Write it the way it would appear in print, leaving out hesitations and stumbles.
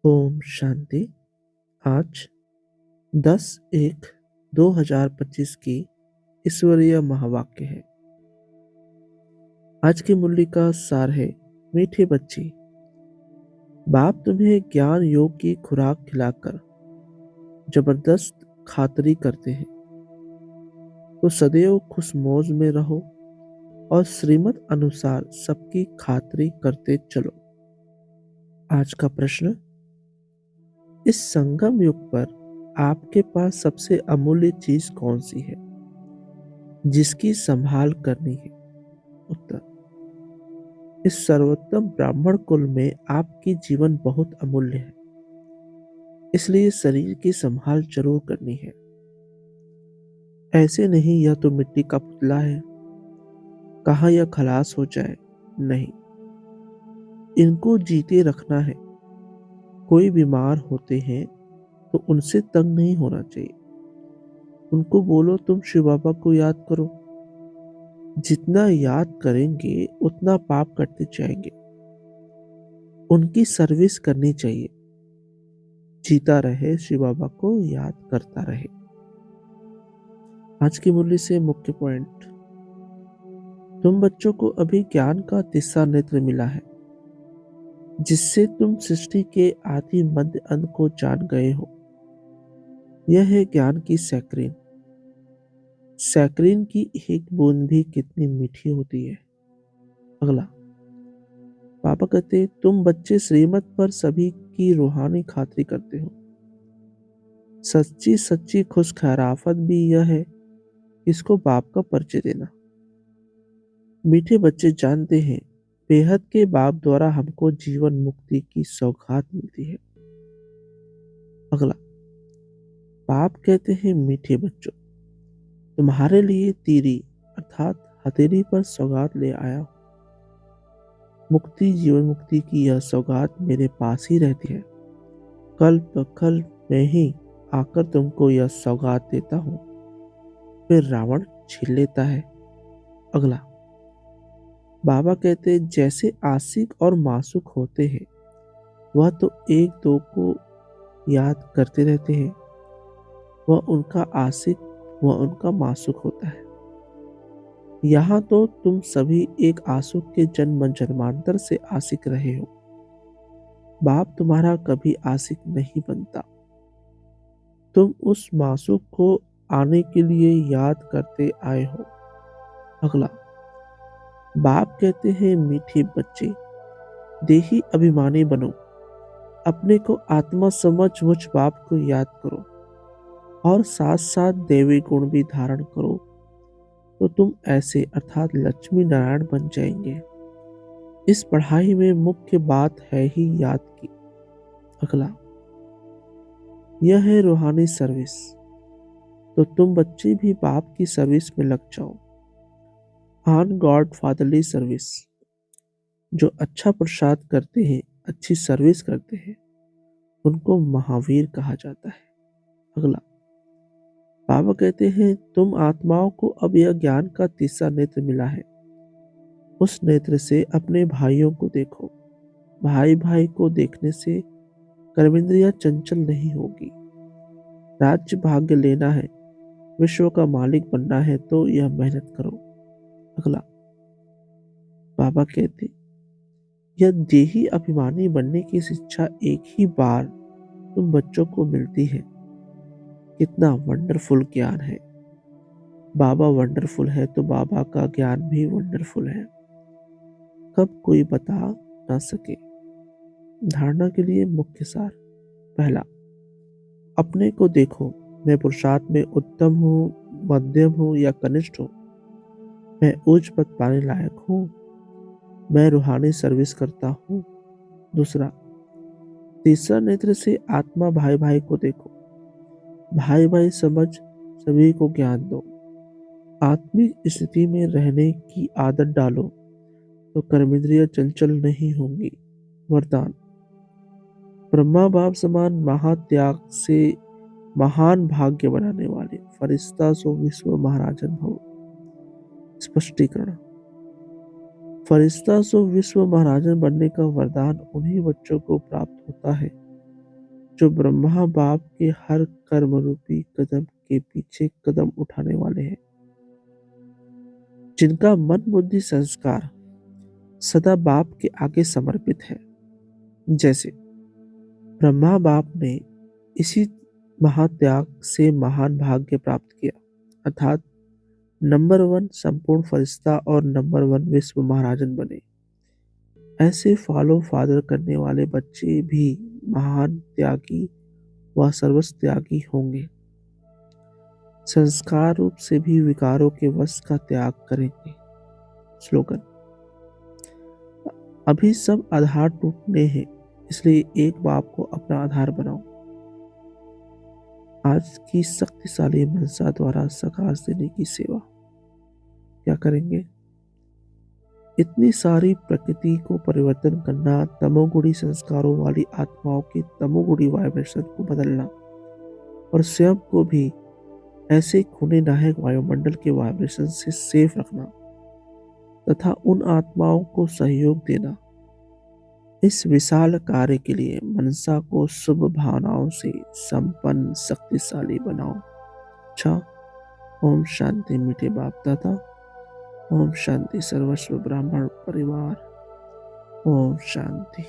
ओम शांति। आज 10/1/2025 की ईश्वरीय महावाक्य है। आज की मुरली का सार है, मीठे बच्चे, बाप तुम्हें ज्ञान योग की खुराक खिलाकर जबरदस्त खातरी करते हैं, तो सदैव खुशमौज में रहो और श्रीमत अनुसार सबकी खातरी करते चलो। आज का प्रश्न, इस संगम युग पर आपके पास सबसे अमूल्य चीज कौन सी है जिसकी संभाल करनी है? उत्तर, इस सर्वोत्तम ब्राह्मण कुल में आपकी जीवन बहुत अमूल्य है, इसलिए शरीर की संभाल जरूर करनी है। ऐसे नहीं यह तो मिट्टी का पुतला है, कहाँ यह खलास हो जाए। नहीं, इनको जीते रखना है। कोई बीमार होते हैं तो उनसे तंग नहीं होना चाहिए। उनको बोलो तुम शिव बाबा को याद करो। जितना याद करेंगे उतना पाप करते जाएंगे। उनकी सर्विस करनी चाहिए। जीता रहे, शिव बाबा को याद करता रहे। आज की मुरली से मुख्य पॉइंट, तुम बच्चों को अभी ज्ञान का तीसरा नेत्र मिला है, जिससे तुम सृष्टि के आदि मध्य अंत को जान गए हो। यह है ज्ञान की सैक्रीन। सैक्रीन की एक बूंद भी कितनी मीठी होती है। अगला, पापा कहते तुम बच्चे श्रीमत पर सभी की रूहानी खातरी करते हो। सच्ची सच्ची खुश खैराफत भी यह है, इसको बाप का परिचय देना। मीठे बच्चे जानते हैं, बेहद के बाप द्वारा हमको जीवन मुक्ति की सौगात मिलती है। अगला, बाप कहते हैं मीठे बच्चों, तुम्हारे लिए तीरी अर्थात हथेली पर सौगात ले आया हूं। मुक्ति, जीवन मुक्ति की यह सौगात मेरे पास ही रहती है। कल में ही आकर तुमको यह सौगात देता हूं, फिर रावण छीन लेता है। अगला, बाबा कहते जैसे आशिक और मासूक होते हैं, वह तो एक दो को याद करते रहते हैं। वह उनका आशिक, वह उनका मासूक होता है। यहाँ तो तुम सभी एक आशिक के जन्म जन्मांतर से आशिक रहे हो। बाप तुम्हारा कभी आशिक नहीं बनता। तुम उस मासूक को आने के लिए याद करते आए हो। अगला, बाप कहते हैं मीठे बच्चे, देही अभिमानी बनो। अपने को आत्मा समझ मुझ बाप को याद करो और साथ साथ देवी गुण भी धारण करो, तो तुम ऐसे अर्थात लक्ष्मी नारायण बन जाएंगे। इस पढ़ाई में मुख्य बात है ही याद की। अगला, यह है रूहानी सर्विस, तो तुम बच्चे भी बाप की सर्विस में लग जाओ। On God fatherly service. जो अच्छा प्रसाद करते हैं, अच्छी सर्विस करते हैं, उनको महावीर कहा जाता है। अगला, बाबा कहते हैं तुम आत्माओं को अब यह ज्ञान का तीसरा नेत्र मिला है। उस नेत्र से अपने भाइयों को देखो। भाई भाई को देखने से कर्मेंद्रियां चंचल नहीं होगी। राज्य भाग्य लेना है, विश्व का मालिक बनना है, तो यह मेहनत करो। अगला, बाबा कहते यह देही अभिमानी बनने की शिक्षा एक ही बार तुम बच्चों को मिलती है। कितना वंडरफुल ज्ञान है। बाबा वंडरफुल है तो बाबा का ज्ञान भी वंडरफुल है, कब कोई बता ना सके। धारणा के लिए मुख्य सार, पहला, अपने को देखो। मैं पुरुषार्थ में उत्तम हूँ, मध्यम हूँ या कनिष्ठ हूँ। मैं उच्च पद पाने लायक हूँ। मैं रूहानी सर्विस करता हूँ। दूसरा, तीसरा नेत्र से आत्मा भाई भाई को देखो। भाई भाई समझ सभी को ज्ञान दो। आत्मिक स्थिति में रहने की आदत डालो, तो कर्मेंद्रियां चंचल नहीं होंगी। वरदान, ब्रह्मा बाप समान महात्याग से महान भाग्य बनाने वाले फरिश्ता सो विश्व महाराजन भव। स्पष्टीकरण, फरिश्ता सो विश्व महाराजन बनने का वरदान उन्हीं बच्चों को प्राप्त होता है जो ब्रह्मा बाप के हर कर्म रूपी कदम के पीछे कदम उठाने वाले हैं, जिनका मन बुद्धि संस्कार सदा बाप के आगे समर्पित है। जैसे ब्रह्मा बाप ने इसी महात्याग से महान भाग्य प्राप्त किया, अर्थात नंबर 1 संपूर्ण फरिश्ता और नंबर 1 विश्व महाराजन बने। ऐसे फॉलो फादर करने वाले बच्चे भी महान त्यागी व सर्वस्व त्यागी होंगे। संस्कार रूप से भी विकारों के वश का त्याग करेंगे। स्लोगन: अभी सब आधार टूटने हैं, इसलिए एक बाप को अपना आधार बनाओ। आज की शक्तिशाली मनसा द्वारा सकाश देने की सेवा क्या करेंगे? इतनी सारी प्रकृति को परिवर्तन करना, तमोगुणी संस्कारों वाली आत्माओं के तमोगुणी वाइब्रेशन को बदलना और स्वयं को भी ऐसे खूने नाहक वायुमंडल के वाइब्रेशन से सेफ रखना तथा उन आत्माओं को सहयोग देना, इस विशाल कार्य के लिए मनसा को शुभ भावनाओं से संपन्न शक्तिशाली बनाओ। अच्छा, ओम शांति मीठे बाप दादा। ओम शांति सर्वस्व ब्राह्मण परिवार। ओम शांति।